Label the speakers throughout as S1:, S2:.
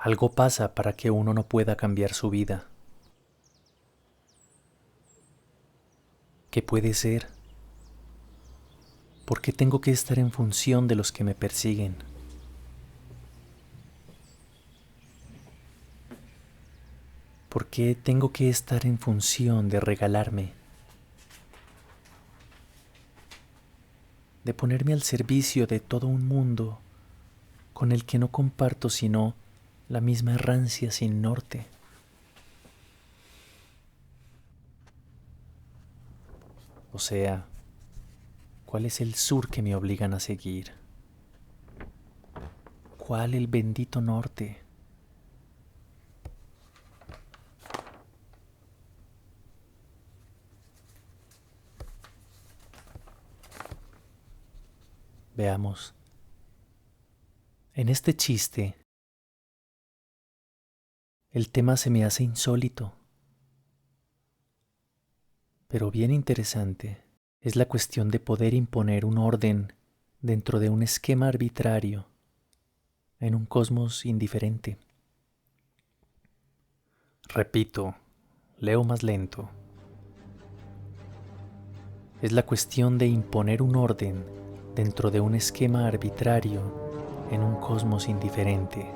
S1: Algo pasa para que uno no pueda cambiar su vida. ¿Qué puede ser? ¿Por qué tengo que estar en función de los que me persiguen? ¿Por qué tengo que estar en función de regalarme? De ponerme al servicio de todo un mundo con el que no comparto sino la misma errancia sin norte. O sea, ¿cuál es el sur que me obligan a seguir? ¿Cuál el bendito norte? Veamos. En este chiste, el tema se me hace insólito, pero bien interesante. Es la cuestión de poder imponer un orden dentro de un esquema arbitrario en un cosmos indiferente. Repito, leo más lento. Es la cuestión de imponer un orden dentro de un esquema arbitrario en un cosmos indiferente.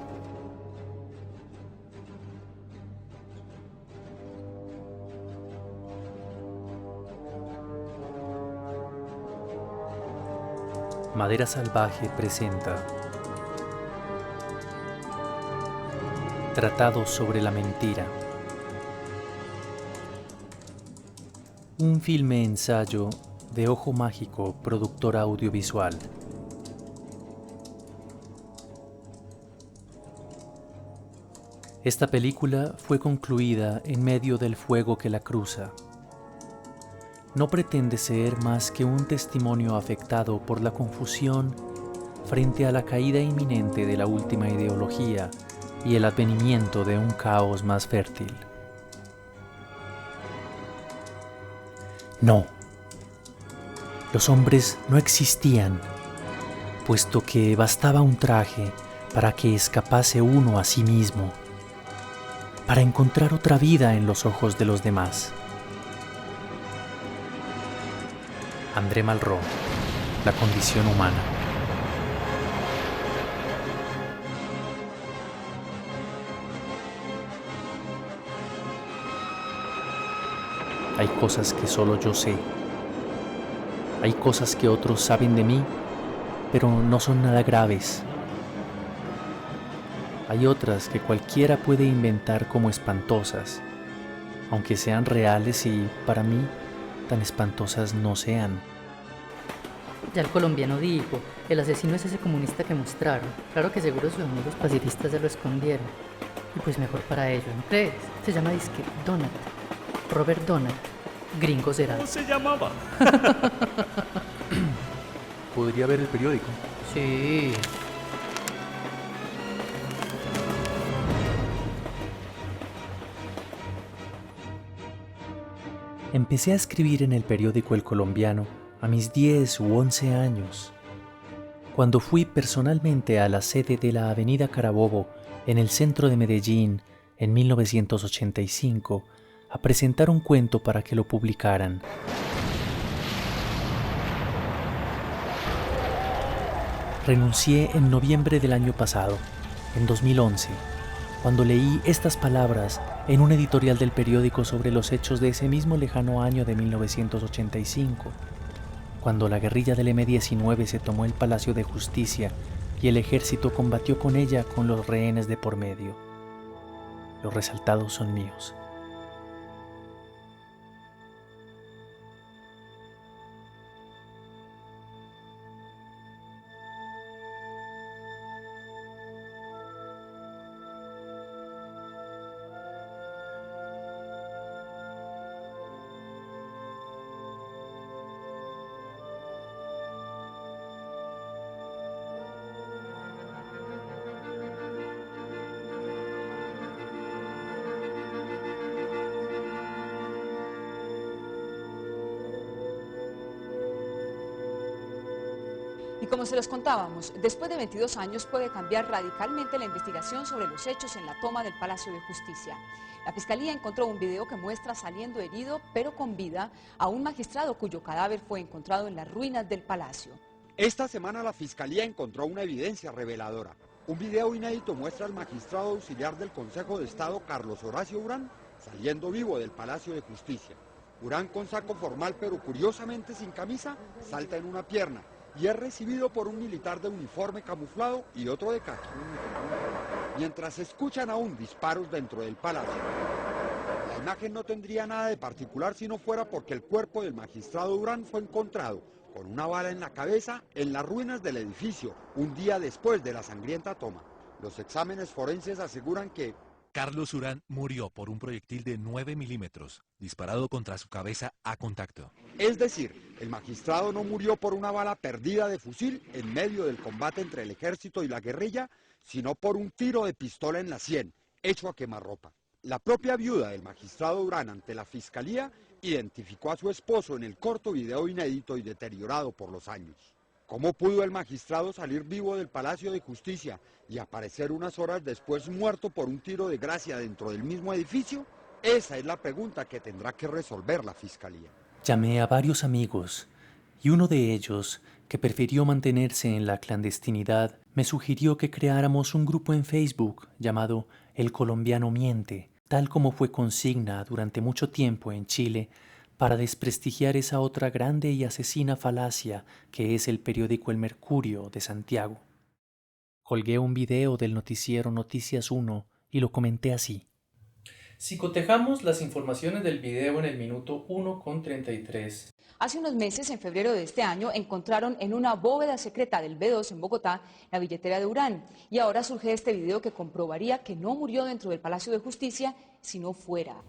S1: Madera Salvaje presenta Tratado sobre la mentira. Un filme ensayo de Ojo Mágico, productora audiovisual. Esta película fue concluida en medio del fuego que la cruza. No pretende ser más que un testimonio afectado por la confusión frente a la caída inminente de la última ideología y el advenimiento de un caos más fértil. No, los hombres no existían, puesto que bastaba un traje para que escapase uno a sí mismo, para encontrar otra vida en los ojos de los demás. André Malraux, La condición humana. Hay cosas que solo yo sé. Hay cosas que otros saben de mí, pero no son nada graves. Hay otras que cualquiera puede inventar como espantosas, aunque sean reales y, para mí, tan espantosas no sean.
S2: Ya el colombiano dijo, el asesino es ese comunista que mostraron. Claro que seguro sus amigos pacifistas se lo escondieron. Y pues mejor para ello, ¿no crees? Se llama disque Donat. Robert Donat. Gringo será.
S3: ¿Cómo se llamaba?
S1: ¿Podría ver el periódico?
S2: Sí.
S1: Empecé a escribir en el periódico El Colombiano a mis 10 u 11 años, cuando fui personalmente a la sede de la Avenida Carabobo en el centro de Medellín en 1985 a presentar un cuento para que lo publicaran. Renuncié en noviembre del año pasado, en 2011, cuando leí estas palabras en un editorial del periódico sobre los hechos de ese mismo lejano año de 1985, cuando la guerrilla del M-19 se tomó el Palacio de Justicia y el ejército combatió con ella con los rehenes de por medio. Los resaltados son míos.
S3: Y como se los contábamos, después de 22 años puede cambiar radicalmente la investigación sobre los hechos en la toma del Palacio de Justicia. La Fiscalía encontró un video que muestra saliendo herido, pero con vida, a un magistrado cuyo cadáver fue encontrado en las ruinas del palacio.
S4: Esta semana la Fiscalía encontró una evidencia reveladora. Un video inédito muestra al magistrado auxiliar del Consejo de Estado, Carlos Horacio Urán, saliendo vivo del Palacio de Justicia. Urán, con saco formal pero curiosamente sin camisa, salta en una pierna y es recibido por un militar de uniforme camuflado y otro de caqui. Mientras se escuchan aún disparos dentro del palacio. La imagen no tendría nada de particular si no fuera porque el cuerpo del magistrado Urán fue encontrado con una bala en la cabeza en las ruinas del edificio, un día después de la sangrienta toma. Los exámenes forenses aseguran que
S5: Carlos Urán murió por un proyectil de 9 milímetros, disparado contra su cabeza a contacto.
S4: Es decir, el magistrado no murió por una bala perdida de fusil en medio del combate entre el ejército y la guerrilla, sino por un tiro de pistola en la sien, hecho a quemarropa. La propia viuda del magistrado Urán ante la Fiscalía identificó a su esposo en el corto video inédito y deteriorado por los años. ¿Cómo pudo el magistrado salir vivo del Palacio de Justicia y aparecer unas horas después muerto por un tiro de gracia dentro del mismo edificio? Esa es la pregunta que tendrá que resolver la Fiscalía.
S1: Llamé a varios amigos y uno de ellos, que prefirió mantenerse en la clandestinidad, me sugirió que creáramos un grupo en Facebook llamado El Colombiano Miente, tal como fue consigna durante mucho tiempo en Chile para desprestigiar esa otra grande y asesina falacia que es el periódico El Mercurio de Santiago. Colgué un video del noticiero Noticias 1 y lo comenté así. Si cotejamos las informaciones del video en el minuto 1:33.
S3: Hace unos meses, en febrero de este año, encontraron en una bóveda secreta del B2 en Bogotá la billetera de Urán. Y ahora surge este video que comprobaría que no murió dentro del Palacio de Justicia, sino fuera.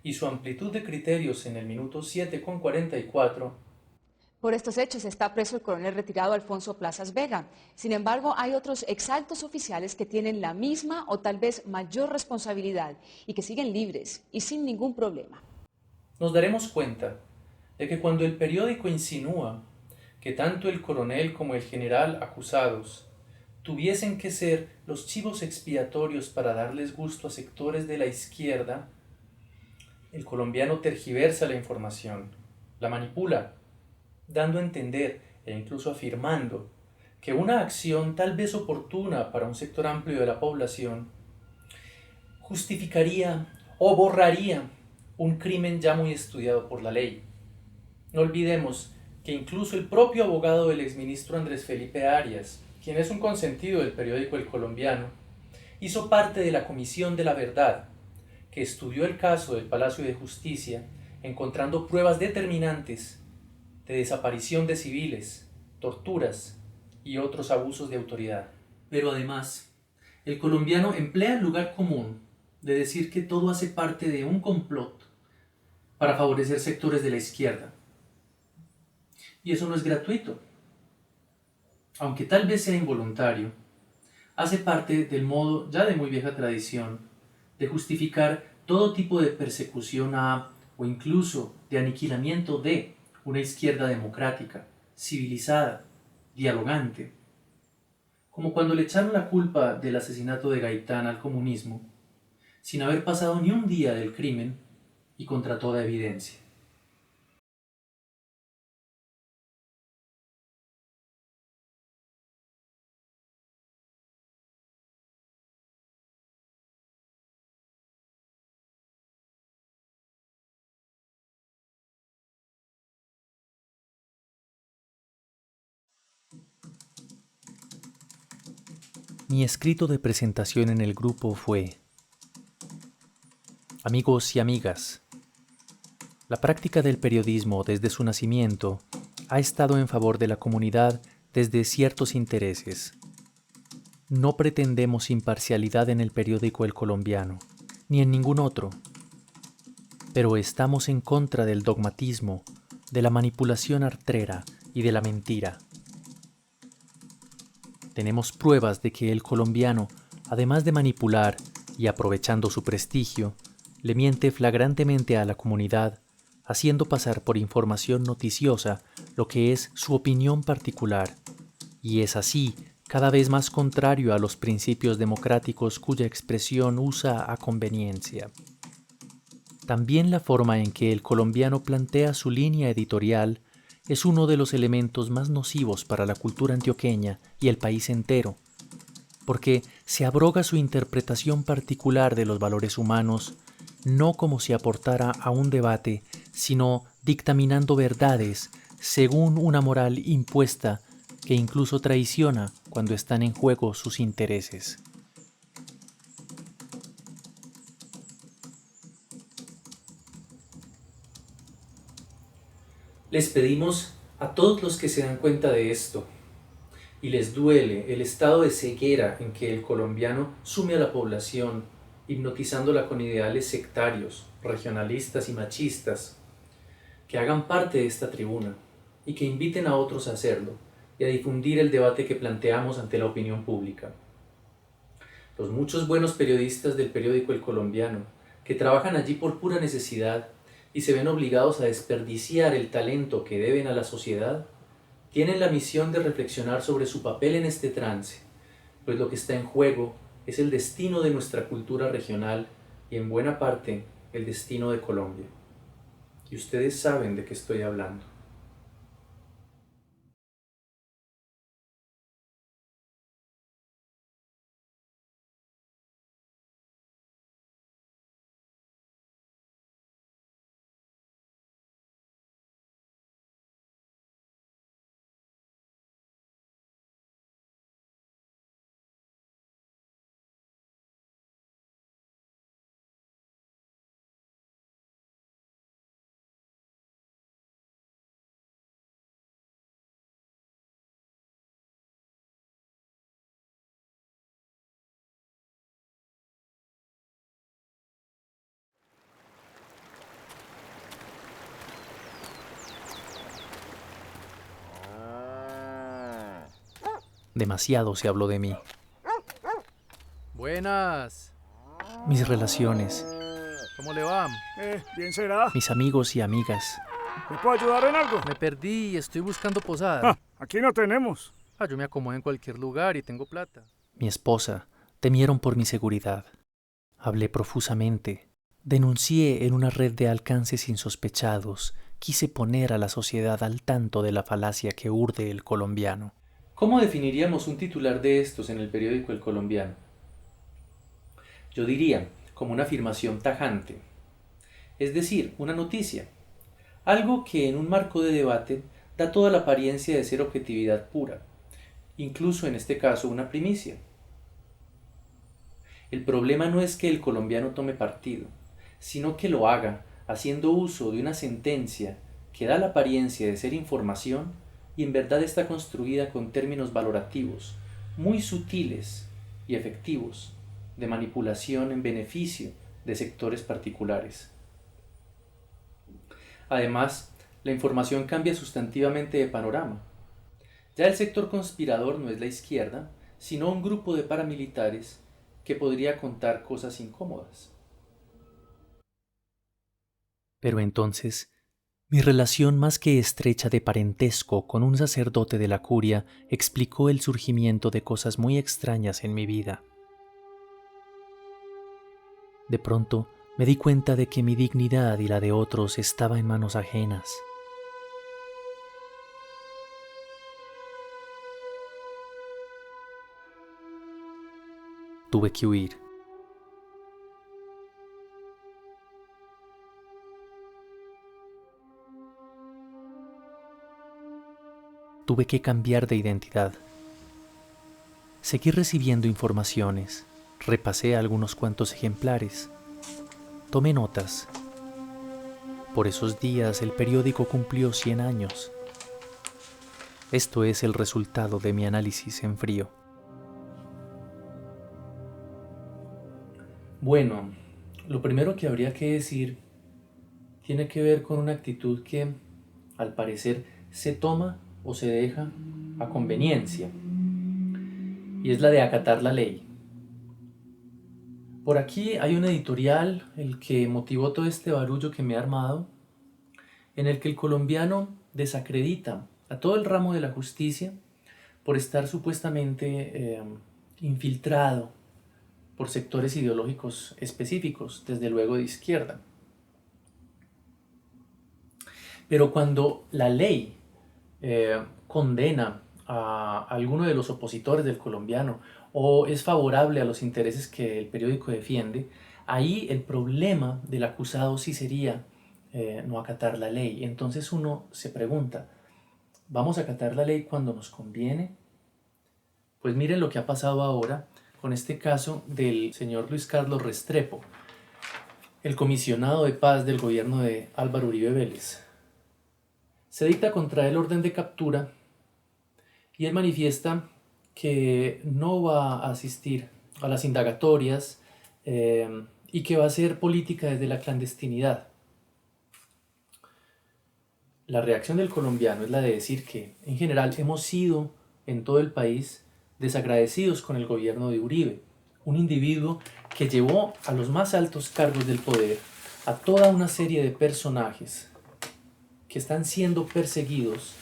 S1: Y su amplitud de criterios en el minuto 7:44.
S3: Por estos hechos está preso el coronel retirado Alfonso Plazas Vega. Sin embargo, hay otros exaltos oficiales que tienen la misma o tal vez mayor responsabilidad y que siguen libres y sin ningún problema.
S1: Nos daremos cuenta de que cuando el periódico insinúa que tanto el coronel como el general acusados tuviesen que ser los chivos expiatorios para darles gusto a sectores de la izquierda, el colombiano tergiversa la información, la manipula, dando a entender e incluso afirmando que una acción tal vez oportuna para un sector amplio de la población justificaría o borraría un crimen ya muy estudiado por la ley. No olvidemos que incluso el propio abogado del exministro Andrés Felipe Arias, quien es un consentido del periódico El Colombiano, hizo parte de la Comisión de la Verdad, que estudió el caso del Palacio de Justicia, encontrando pruebas determinantes de desaparición de civiles, torturas y otros abusos de autoridad. Pero además, el colombiano emplea el lugar común de decir que todo hace parte de un complot para favorecer sectores de la izquierda. Y eso no es gratuito. Aunque tal vez sea involuntario, hace parte del modo ya de muy vieja tradición de justificar todo tipo de persecución a, o incluso de aniquilamiento de, una izquierda democrática, civilizada, dialogante. Como cuando le echaron la culpa del asesinato de Gaitán al comunismo, sin haber pasado ni un día del crimen y contra toda evidencia. Mi escrito de presentación en el grupo fue: amigos y amigas, la práctica del periodismo desde su nacimiento ha estado en favor de la comunidad desde ciertos intereses. No pretendemos imparcialidad en el periódico El Colombiano, ni en ningún otro, pero estamos en contra del dogmatismo, de la manipulación artrera y de la mentira. Tenemos pruebas de que el colombiano, además de manipular y aprovechando su prestigio, le miente flagrantemente a la comunidad, haciendo pasar por información noticiosa lo que es su opinión particular, y es así cada vez más contrario a los principios democráticos cuya expresión usa a conveniencia. También la forma en que el colombiano plantea su línea editorial es uno de los elementos más nocivos para la cultura antioqueña y el país entero, porque se abroga su interpretación particular de los valores humanos, no como si aportara a un debate, sino dictaminando verdades según una moral impuesta que incluso traiciona cuando están en juego sus intereses. Les pedimos a todos los que se dan cuenta de esto y les duele el estado de ceguera en que el colombiano sume a la población, hipnotizándola con ideales sectarios, regionalistas y machistas, que hagan parte de esta tribuna y que inviten a otros a hacerlo y a difundir el debate que planteamos ante la opinión pública. Los muchos buenos periodistas del periódico El Colombiano, que trabajan allí por pura necesidad y se ven obligados a desperdiciar el talento que deben a la sociedad, tienen la misión de reflexionar sobre su papel en este trance, pues lo que está en juego es el destino de nuestra cultura regional y en buena parte el destino de Colombia. Y ustedes saben de qué estoy hablando. Demasiado se habló de mí,
S6: Buenas.
S1: mis relaciones,
S6: ¿Cómo le va?
S7: Bien será.
S1: mis amigos y amigas.
S7: ¿Me puedo ayudar en algo?
S6: Me perdí y estoy buscando posada.
S7: Aquí no tenemos.
S6: Yo me acomodo en cualquier lugar y tengo plata.
S1: Mi esposa temieron por mi seguridad. Hablé profusamente. Denuncié en una red de alcances insospechados. Quise poner a la sociedad al tanto de la falacia que urde el colombiano. ¿Cómo definiríamos un titular de estos en el periódico El Colombiano? Yo diría, como una afirmación tajante. Es decir, una noticia. Algo que en un marco de debate da toda la apariencia de ser objetividad pura. Incluso en este caso una primicia. El problema no es que el colombiano tome partido, sino que lo haga haciendo uso de una sentencia que da la apariencia de ser información y en verdad está construida con términos valorativos, muy sutiles y efectivos, de manipulación en beneficio de sectores particulares. Además, la información cambia sustantivamente de panorama. Ya el sector conspirador no es la izquierda, sino un grupo de paramilitares que podría contar cosas incómodas. Pero entonces, mi relación más que estrecha de parentesco con un sacerdote de la curia explicó el surgimiento de cosas muy extrañas en mi vida. De pronto, me di cuenta de que mi dignidad y la de otros estaba en manos ajenas. Tuve que huir. Tuve que cambiar de identidad. Seguí recibiendo informaciones, repasé algunos cuantos ejemplares, tomé notas. Por esos días el periódico cumplió 100 años. Esto es el resultado de mi análisis en frío. Bueno, lo primero que habría que decir tiene que ver con una actitud que, al parecer, se toma o se deja a conveniencia, y es la de acatar la ley. Por aquí hay un editorial, el que motivó todo este barullo que me he armado, en el que el colombiano desacredita a todo el ramo de la justicia por estar supuestamente infiltrado por sectores ideológicos específicos, desde luego de izquierda. Pero cuando la ley condena a alguno de los opositores del colombiano o es favorable a los intereses que el periódico defiende, ahí el problema del acusado sí sería no acatar la ley. Entonces uno se pregunta, ¿vamos a acatar la ley cuando nos conviene? Pues miren lo que ha pasado ahora con este caso del señor Luis Carlos Restrepo, el comisionado de paz del gobierno de Álvaro Uribe Vélez. Se dicta contra él orden de captura y él manifiesta que no va a asistir a las indagatorias y que va a hacer política desde la clandestinidad. La reacción del colombiano es la de decir que, en general, hemos sido en todo el país desagradecidos con el gobierno de Uribe, un individuo que llevó a los más altos cargos del poder a toda una serie de personajes que están siendo perseguidos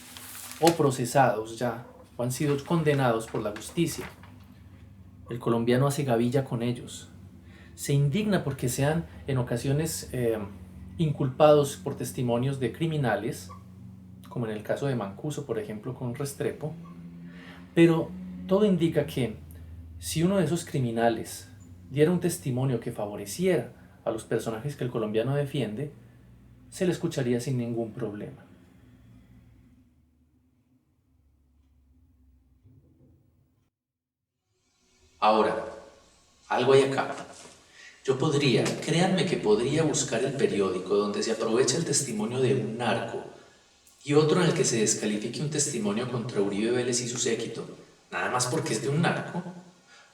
S1: o procesados ya, o han sido condenados por la justicia. El colombiano hace gavilla con ellos. Se indigna porque sean en ocasiones inculpados por testimonios de criminales, como en el caso de Mancuso, por ejemplo, con Restrepo, pero todo indica que si uno de esos criminales diera un testimonio que favoreciera a los personajes que el colombiano defiende, se le escucharía sin ningún problema.
S8: Ahora, algo hay acá. Créanme que podría buscar el periódico donde se aprovecha el testimonio de un narco y otro en el que se descalifique un testimonio contra Uribe Vélez y su séquito, nada más porque es de un narco,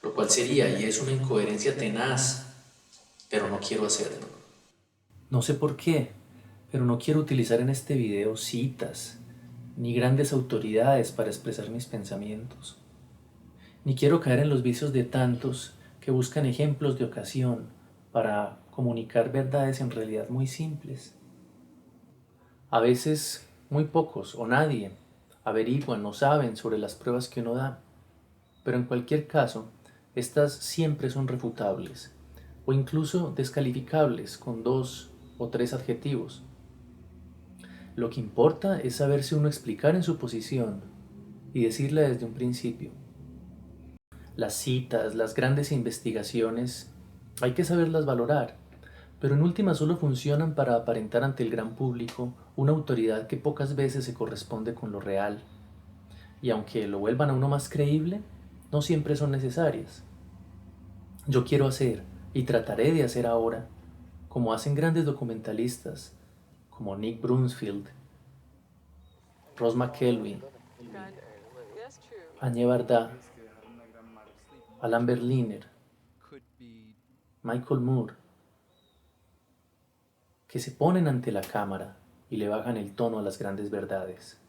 S8: lo cual sería y es una incoherencia tenaz, pero no quiero hacerlo.
S1: No sé por qué, pero no quiero utilizar en este video citas ni grandes autoridades para expresar mis pensamientos, ni quiero caer en los vicios de tantos que buscan ejemplos de ocasión para comunicar verdades en realidad muy simples. A veces muy pocos o nadie averiguan o saben sobre las pruebas que uno da, pero en cualquier caso, estas siempre son refutables o incluso descalificables con 2 o 3 adjetivos. Lo que importa es saberse uno explicar en su posición y decirla desde un principio. Las citas, las grandes investigaciones, hay que saberlas valorar, pero en última solo funcionan para aparentar ante el gran público una autoridad que pocas veces se corresponde con lo real. Y aunque lo vuelvan a uno más creíble, no siempre son necesarias. Yo quiero hacer, y trataré de hacer ahora, como hacen grandes documentalistas, como Nick Brunsfield, Ross McElwee, Añé Barda, Alan Berliner, Michael Moore, que se ponen ante la cámara y le bajan el tono a las grandes verdades.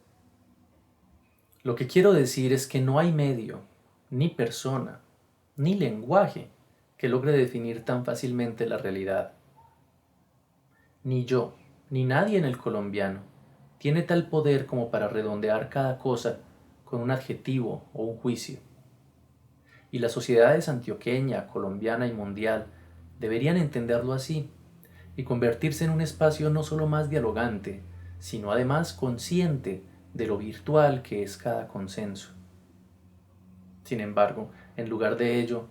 S1: Lo que quiero decir es que no hay medio, ni persona, ni lenguaje que logre definir tan fácilmente la realidad. Ni yo, ni nadie en el colombiano tiene tal poder como para redondear cada cosa con un adjetivo o un juicio. Y las sociedades antioqueña, colombiana y mundial deberían entenderlo así y convertirse en un espacio no solo más dialogante, sino además consciente de lo virtual que es cada consenso. Sin embargo, en lugar de ello,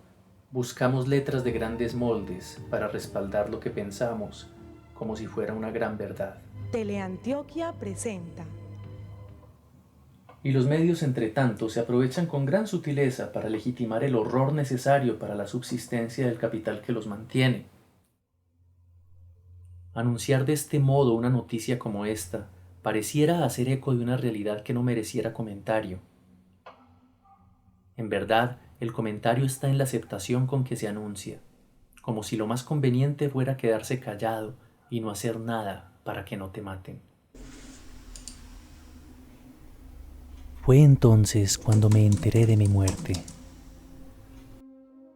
S1: buscamos letras de grandes moldes para respaldar lo que pensamos como si fuera una gran verdad.
S9: Teleantioquia presenta.
S1: Y los medios, entre tanto, se aprovechan con gran sutileza para legitimar el horror necesario para la subsistencia del capital que los mantiene. Anunciar de este modo una noticia como esta pareciera hacer eco de una realidad que no mereciera comentario. En verdad, el comentario está en la aceptación con que se anuncia, como si lo más conveniente fuera quedarse callado y no hacer nada para que no te maten. Fue entonces cuando me enteré de mi muerte.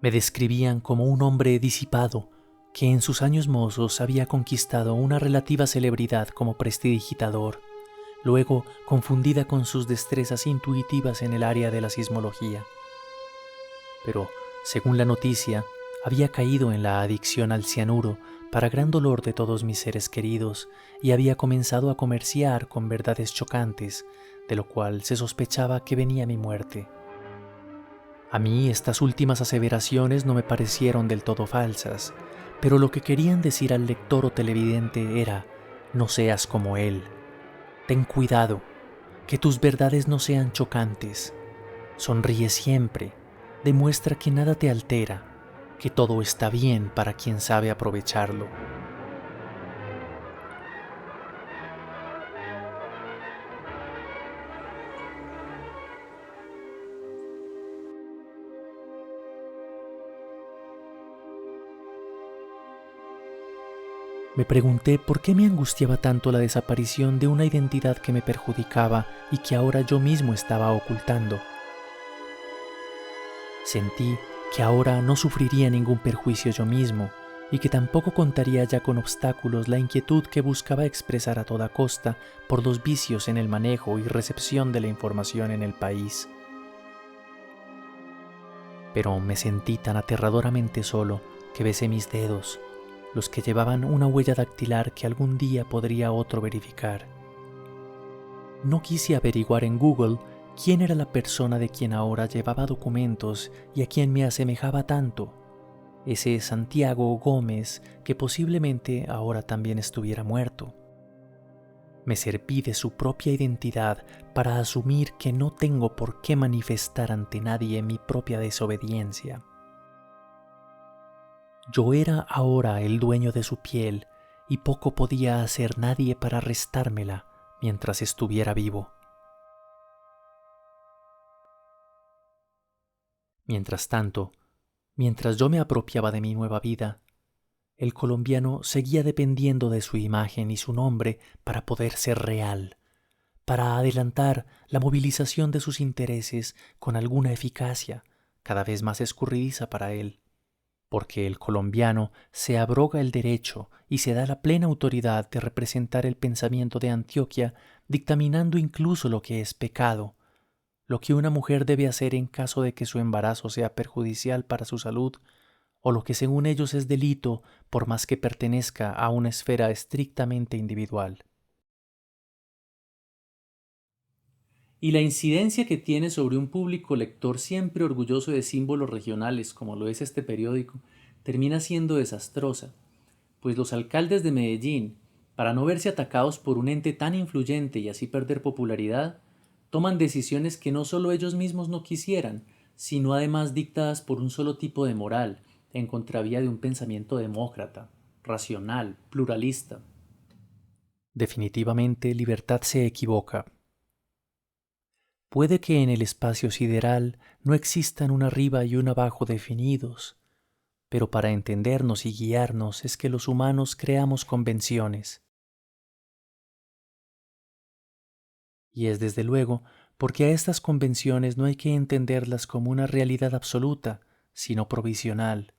S1: Me describían como un hombre disipado que en sus años mozos había conquistado una relativa celebridad como prestidigitador, luego confundida con sus destrezas intuitivas en el área de la sismología. Pero, según la noticia, había caído en la adicción al cianuro para gran dolor de todos mis seres queridos y había comenzado a comerciar con verdades chocantes, de lo cual se sospechaba que venía mi muerte. A mí estas últimas aseveraciones no me parecieron del todo falsas, pero lo que querían decir al lector o televidente era: no seas como él. Ten cuidado, que tus verdades no sean chocantes. Sonríe siempre, demuestra que nada te altera, que todo está bien para quien sabe aprovecharlo. Me pregunté por qué me angustiaba tanto la desaparición de una identidad que me perjudicaba y que ahora yo mismo estaba ocultando. Sentí que ahora no sufriría ningún perjuicio yo mismo y que tampoco contaría ya con obstáculos la inquietud que buscaba expresar a toda costa por los vicios en el manejo y recepción de la información en el país. Pero me sentí tan aterradoramente solo que besé mis dedos, los que llevaban una huella dactilar que algún día podría otro verificar. No quise averiguar en Google quién era la persona de quien ahora llevaba documentos y a quien me asemejaba tanto, ese Santiago Gómez que posiblemente ahora también estuviera muerto. Me serví de su propia identidad para asumir que no tengo por qué manifestar ante nadie mi propia desobediencia. Yo era ahora el dueño de su piel y poco podía hacer nadie para restármela mientras estuviera vivo. Mientras tanto, mientras yo me apropiaba de mi nueva vida, el colombiano seguía dependiendo de su imagen y su nombre para poder ser real, para adelantar la movilización de sus intereses con alguna eficacia cada vez más escurridiza para él. Porque el colombiano se abroga el derecho y se da la plena autoridad de representar el pensamiento de Antioquia, dictaminando incluso lo que es pecado, lo que una mujer debe hacer en caso de que su embarazo sea perjudicial para su salud, o lo que según ellos es delito por más que pertenezca a una esfera estrictamente individual. Y la incidencia que tiene sobre un público lector siempre orgulloso de símbolos regionales, como lo es este periódico, termina siendo desastrosa, pues los alcaldes de Medellín, para no verse atacados por un ente tan influyente y así perder popularidad, toman decisiones que no solo ellos mismos no quisieran, sino además dictadas por un solo tipo de moral, en contravía de un pensamiento demócrata, racional, pluralista. Definitivamente, Libertad se equivoca. Puede que en el espacio sideral no existan un arriba y un abajo definidos, pero para entendernos y guiarnos es que los humanos creamos convenciones. Y es desde luego porque a estas convenciones no hay que entenderlas como una realidad absoluta, sino provisional,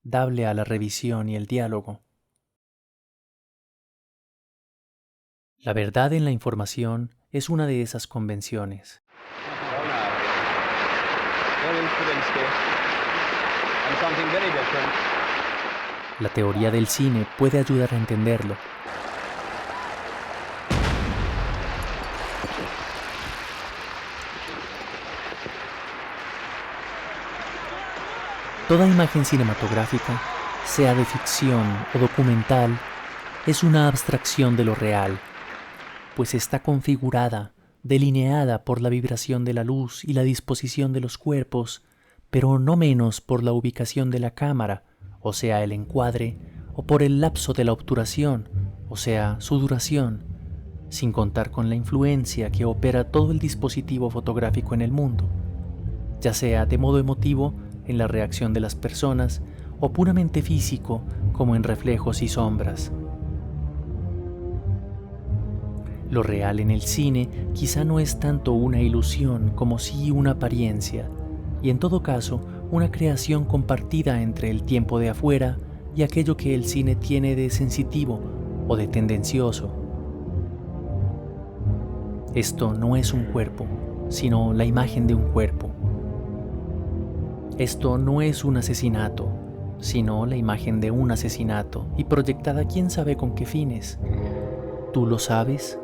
S1: dable a la revisión y el diálogo. La verdad en la información es una de esas convenciones. La teoría del cine puede ayudar a entenderlo. Toda imagen cinematográfica, sea de ficción o documental, es una abstracción de lo real, pues está configurada, delineada por la vibración de la luz y la disposición de los cuerpos, pero no menos por la ubicación de la cámara, o sea, el encuadre, o por el lapso de la obturación, o sea, su duración, sin contar con la influencia que opera todo el dispositivo fotográfico en el mundo, ya sea de modo emotivo en la reacción de las personas o puramente físico como en reflejos y sombras. Lo real en el cine quizá no es tanto una ilusión como sí una apariencia, y en todo caso una creación compartida entre el tiempo de afuera y aquello que el cine tiene de sensitivo o de tendencioso. Esto no es un cuerpo, sino la imagen de un cuerpo. Esto no es un asesinato, sino la imagen de un asesinato y proyectada quién sabe con qué fines. ¿Tú lo sabes?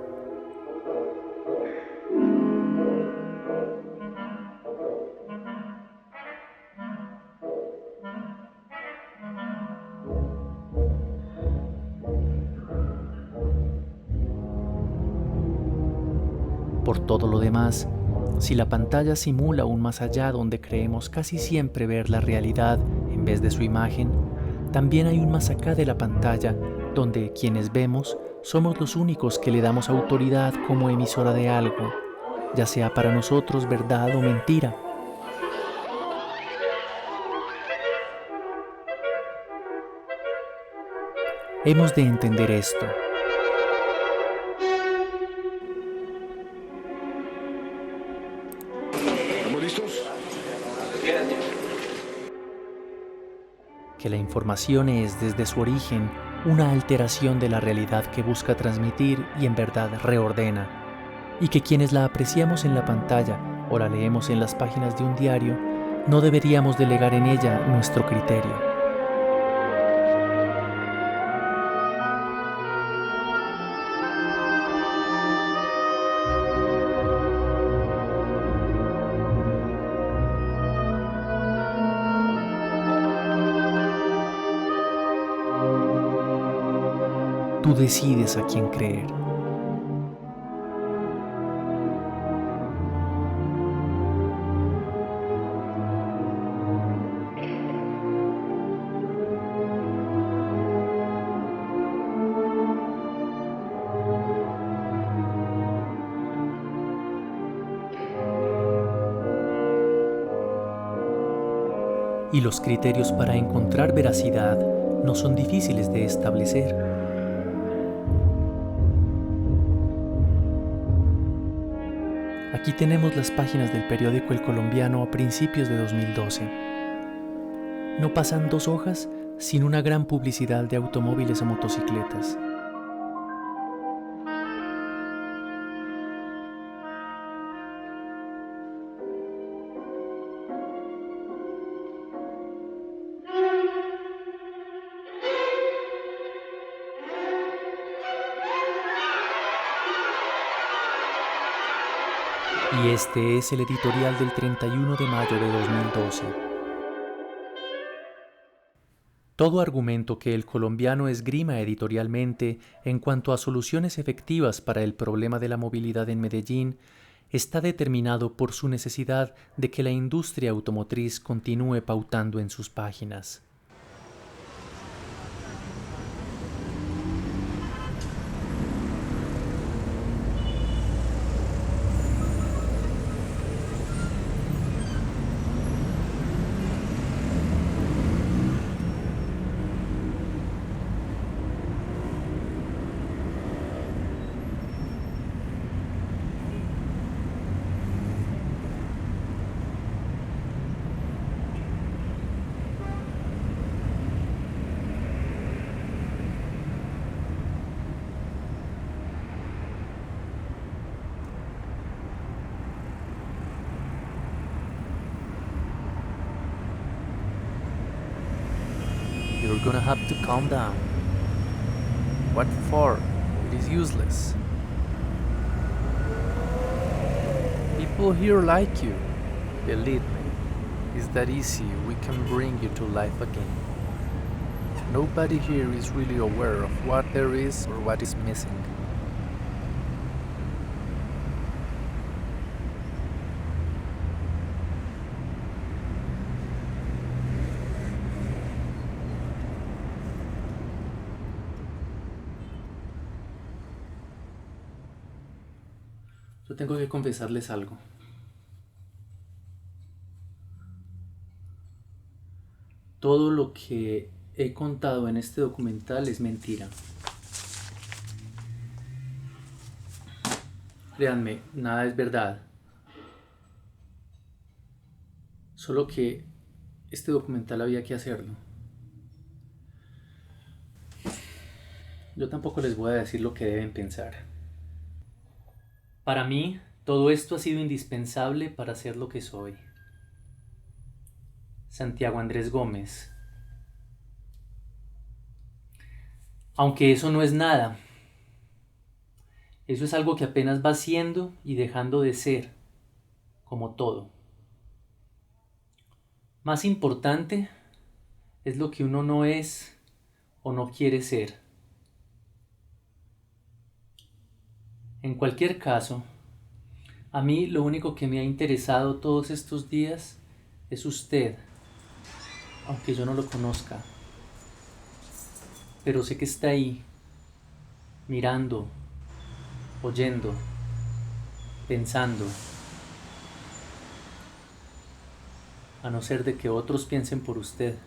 S1: Por todo lo demás, si la pantalla simula un más allá donde creemos casi siempre ver la realidad en vez de su imagen, también hay un más acá de la pantalla donde quienes vemos somos los únicos que le damos autoridad como emisora de algo, ya sea para nosotros verdad o mentira. Hemos de entender esto.
S10: ¿Estamos listos?
S1: Que la información es, desde su origen, una alteración de la realidad que busca transmitir y en verdad reordena, y que quienes la apreciamos en la pantalla o la leemos en las páginas de un diario, no deberíamos delegar en ella nuestro criterio. Tú decides a quién creer. Y los criterios para encontrar veracidad no son difíciles de establecer. Aquí tenemos las páginas del periódico El Colombiano a principios de 2012. No pasan 2 hojas sin una gran publicidad de automóviles o motocicletas. Y este es el editorial del 31 de mayo de 2012. Todo argumento que El Colombiano esgrima editorialmente en cuanto a soluciones efectivas para el problema de la movilidad en Medellín está determinado por su necesidad de que la industria automotriz continúe pautando en sus páginas. You're gonna have to calm down.
S6: What for? It is useless. People here like you. Believe me, it's that easy. We can bring you to life again. Nobody here is really aware of what there is or what is missing.
S1: Yo tengo que confesarles algo. Todo lo que he contado en este documental es mentira. Créanme, nada es verdad. Solo que este documental había que hacerlo. Yo tampoco les voy a decir lo que deben pensar. Para mí, todo esto ha sido indispensable para ser lo que soy. Santiago Andrés Gómez. Aunque eso no es nada. Eso es algo que apenas va siendo y dejando de ser, como todo. Más importante es lo que uno no es o no quiere ser. En cualquier caso, a mí lo único que me ha interesado todos estos días es usted, aunque yo no lo conozca. Pero sé que está ahí, mirando, oyendo, pensando, a no ser de que otros piensen por usted.